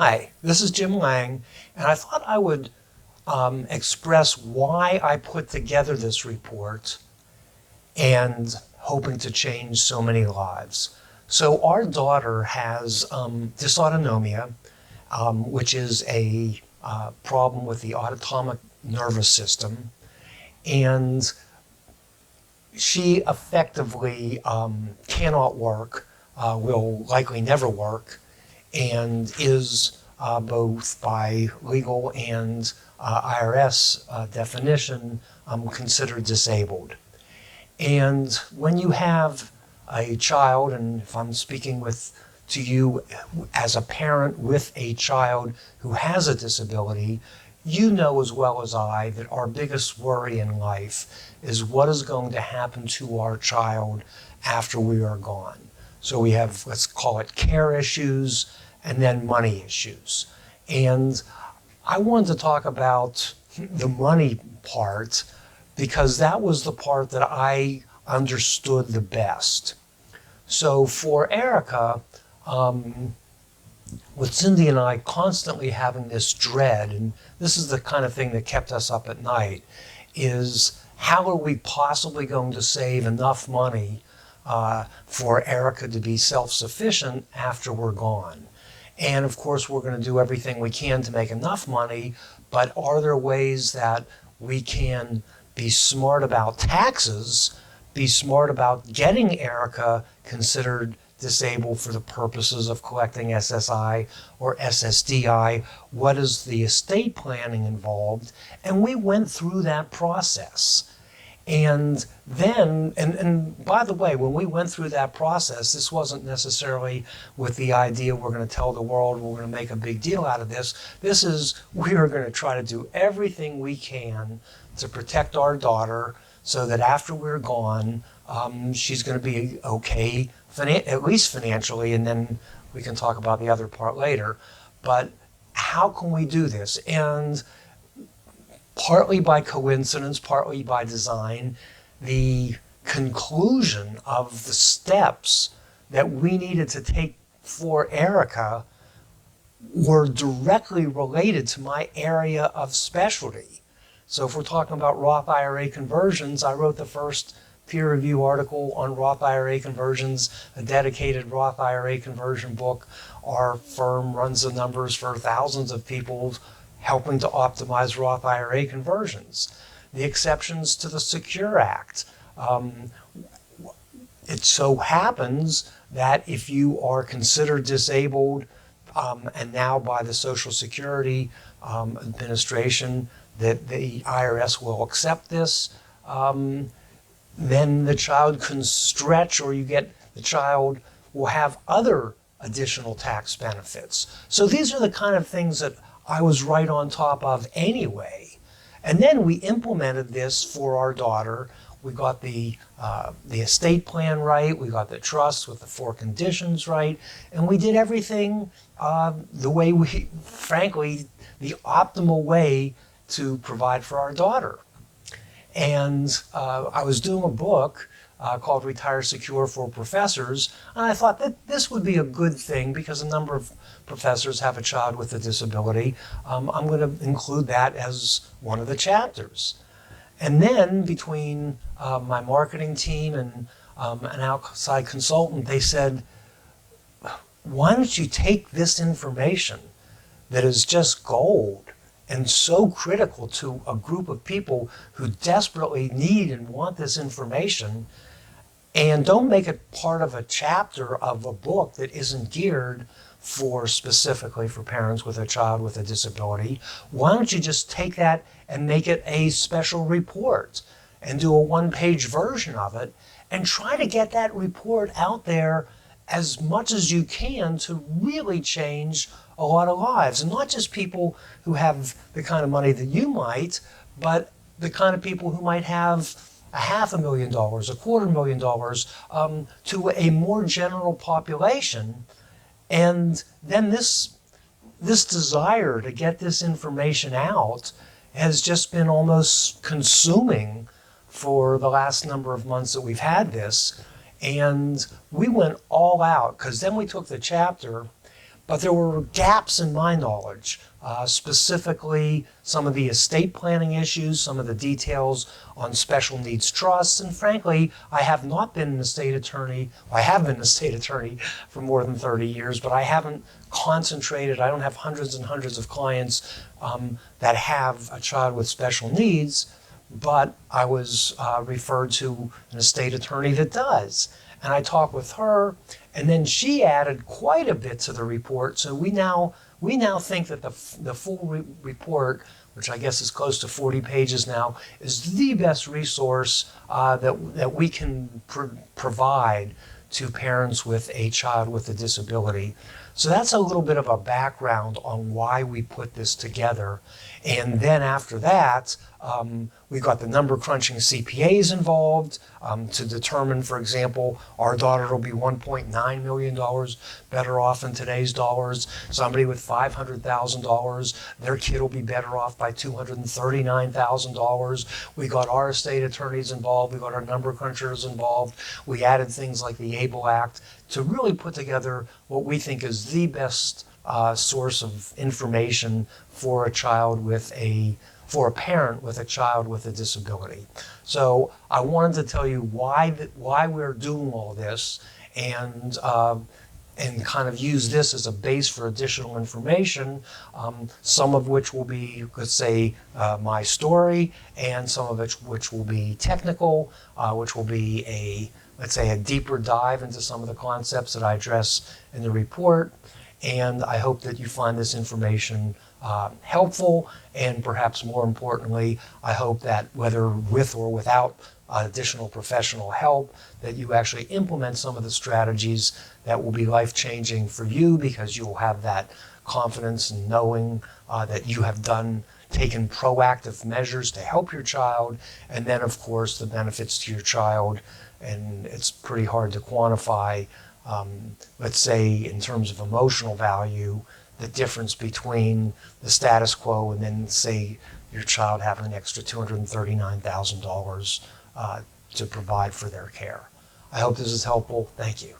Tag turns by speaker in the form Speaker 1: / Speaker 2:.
Speaker 1: Hi, this is Jim Lang, and I thought I would express why I put together this report and hoping to change so many lives. So our daughter has dysautonomia, which is a problem with the autonomic nervous system, and she effectively cannot work, will likely never work, and is both by legal and IRS definition considered disabled. And when you have a child, and if I'm speaking to you as a parent with a child who has a disability, you know as well as I that our biggest worry in life is what is going to happen to our child after we are gone. So we have, let's call it care issues and then money issues. And I wanted to talk about the money part because that was the part that I understood the best. So for Erica, with Cindy and I constantly having this dread, and this is the kind of thing that kept us up at night, is how are we possibly going to save enough money for Erica to be self-sufficient after we're gone? And of course, we're going to do everything we can to make enough money, but are there ways that we can be smart about taxes, be smart about getting Erica considered disabled for the purposes of collecting SSI or SSDI? What is the estate planning involved? And we went through that process. And then, and by the way, when we went through that process, this wasn't necessarily with the idea we're going to tell the world we're going to make a big deal out of this. This is, we are going to try to do everything we can to protect our daughter so that after we're gone, she's going to be okay, at least financially, and then we can talk about the other part later. But how can we do this? And partly by coincidence, partly by design, the conclusion of the steps that we needed to take for Erica were directly related to my area of specialty. So if we're talking about Roth IRA conversions, I wrote the first peer review article on Roth IRA conversions, a dedicated Roth IRA conversion book. Our firm runs the numbers for thousands of people helping to optimize Roth IRA conversions. The exceptions to the Secure Act. It so happens that if you are considered disabled, and now by the Social Security Administration, that the IRS will accept this, then the child can stretch, or the child will have other additional tax benefits. So these are the kind of things that I was right on top of anyway. And then we implemented this for our daughter. We got the estate plan right. We got the trust with the 4 conditions right. And we did everything the way frankly, the optimal way to provide for our daughter. And I was doing a book called Retire Secure for Professors, and I thought that this would be a good thing because a number of professors have a child with a disability. I'm going to include that as one of the chapters. And then between my marketing team and an outside consultant, they said, why don't you take this information that is just gold and so critical to a group of people who desperately need and want this information, and don't make it part of a chapter of a book that isn't geared specifically for parents with a child with a disability. Why don't you just take that and make it a special report and do a 1-page version of it and try to get that report out there as much as you can to really change a lot of lives, and not just people who have the kind of money that you might, but the kind of people who might have $500,000, $250,000, to a more general population. And then this desire to get this information out has just been almost consuming for the last number of months that we've had this. And we went all out, because then we took the chapter, But there were gaps in my knowledge, specifically some of the estate planning issues, some of the details on special needs trusts, and frankly, I have not been an estate attorney. I have been an estate attorney for more than 30 years, but I haven't concentrated. I don't have hundreds and hundreds of clients that have a child with special needs, but I was referred to an estate attorney that does. And I talked with her, and then she added quite a bit to the report. So we now think that the full report, which I guess is close to 40 pages now, is the best resource that we can provide to parents with a child with a disability. So that's a little bit of a background on why we put this together. And then after that, we got the number crunching CPAs involved to determine, for example, our daughter will be $1.9 million better off in today's dollars. Somebody with $500,000, their kid will be better off by $239,000. We got our estate attorneys involved. We got our number crunchers involved. We added things like the ABLE Act to really put together what we think is the best source of information for a parent with a child with a disability. So I wanted to tell you why we're doing all this, and kind of use this as a base for additional information, some of which will be, let's say, my story, and some of which will be technical, which will be let's say a deeper dive into some of the concepts that I address in the report. And I hope that you find this information helpful, and perhaps more importantly, I hope that whether with or without additional professional help, that you actually implement some of the strategies that will be life-changing for you, because you will have that confidence in knowing that you have taken proactive measures to help your child, and then of course the benefits to your child. And it's pretty hard to quantify, let's say in terms of emotional value, the difference between the status quo and then say your child having an extra $239,000 to provide for their care. I hope this is helpful. Thank you.